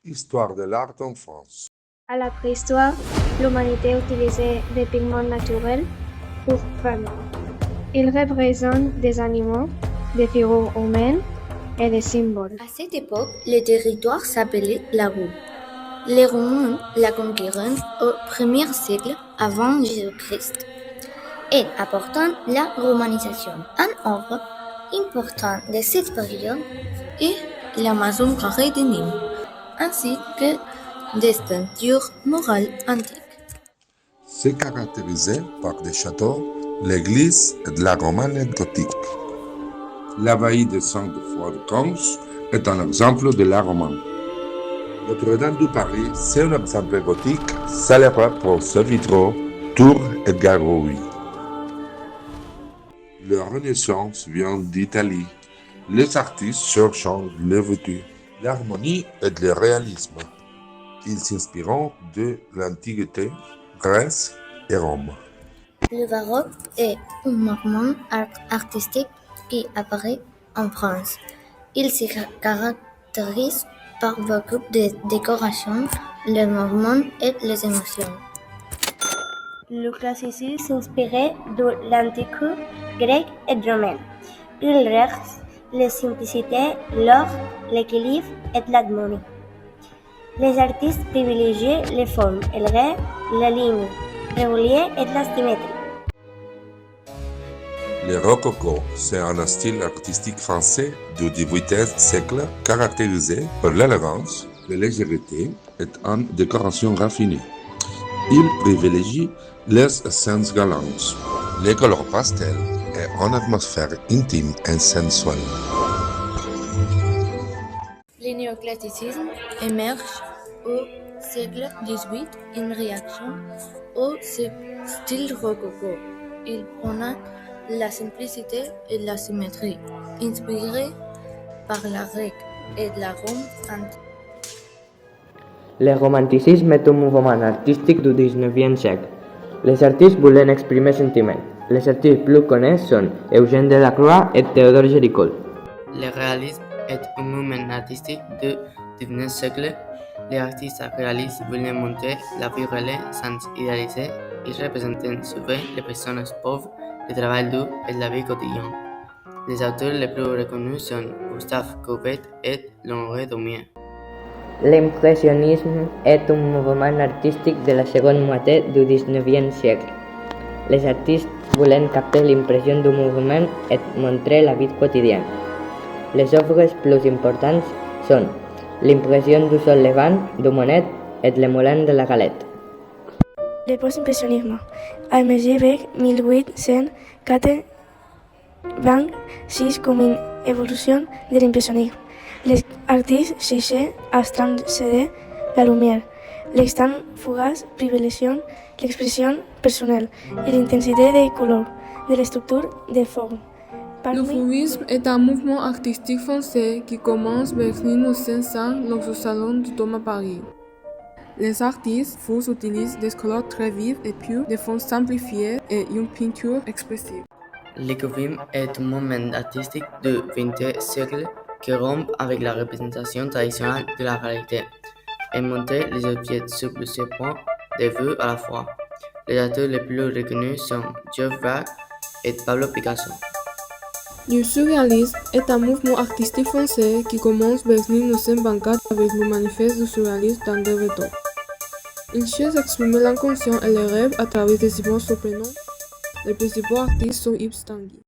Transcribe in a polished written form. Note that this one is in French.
Histoire de l'art en France. À la préhistoire, l'humanité utilisait des pigments naturels pour peindre. Ils représentent des animaux, des figures humaines et des symboles. À cette époque, le territoire s'appelait la Gaule. Les Romains la conquirent au 1er siècle avant Jésus-Christ et apportant la romanisation. Un œuvre important de cette période est la maison carrée de Nîmes, ainsi que des peintures murales antiques. C'est caractérisé par des châteaux, l'église et de la romane gothique. L'abbaye de Sainte-Foy-de-Cons est un exemple de l'art roman. Notre-Dame de Paris, c'est un exemple gothique célèbre pour ses vitraux, tours et gargouilles. La Renaissance vient d'Italie. Les artistes cherchent le vertu, l'harmonie et le réalisme. Ils s'inspirent de l'Antiquité, Grèce et Rome. Le baroque est un mouvement artistique qui apparaît en France. Il se caractérise par beaucoup de décorations, le mouvement et les émotions. Le classicisme s'inspirait de l'antiquité grecque et romaine. Il recherche la simplicité, l'ordre, l'équilibre et l'harmonie. Les artistes privilégient les formes, le rai, la ligne, régulier et la symétrie. Le rococo, c'est un style artistique français du XVIIIe siècle caractérisé par l'élégance, la légèreté et une décoration raffinée. Il privilégie les scènes galantes, les couleurs pastel et une atmosphère intime et sensuelle. Le néoclassicisme émerge au siècle XVIII en réaction au style rococo. Il prône la simplicité et la symétrie, inspiré par la Grèce et la Rome antique. Le romanticisme est un mouvement artistique du XIXe siècle. Les artistes voulaient exprimer sentiments. Les artistes plus connus sont Eugène Delacroix et Théodore Géricault. Le réalisme est un mouvement artistique du XIXe siècle. Les artistes réalistes voulaient montrer la vie réelle sans idéaliser. Ils représentaient souvent les personnes pauvres, le travail dur et la vie quotidienne. Les auteurs les plus reconnus sont Gustave Courbet et Honoré Daumier. L'impressionnisme est un mouvement artistique de la seconde moitié du XIXe siècle. Les artistes voulaient capter l'impression du mouvement et montrer la vie quotidienne. Les œuvres plus importantes sont l'impression du sol levant, du Monet et le moulin de la Galette. Le post-impressionnisme a émergé avec 1886 comme une évolution de l'impressionnisme. Les artistes cherchaient à transcender la lumière. L'instant fugace privilégiant l'expression personnelle et l'intensité des couleurs, de la structure des formes. Le fauvisme est un mouvement artistique français qui commence vers 1905 dans le salon de Thomas Paris. Les artistes fous utilisent des couleurs très vives et pures, des fonds simplifiés et une peinture expressive. Le cubisme est un mouvement artistique du XXe siècle qui rompt avec la représentation traditionnelle de la réalité et montre les objets sous plusieurs points de vue à la fois. Les auteurs les plus reconnus sont Georges Braque et Pablo Picasso. Le surréalisme est un mouvement artistique français qui commence vers 1924 avec le manifeste du surréalisme d'André Breton. Il cherche à exprimer l'inconscient et les rêves à travers des images surprenantes. Les principaux artistes sont Yves Tanguy.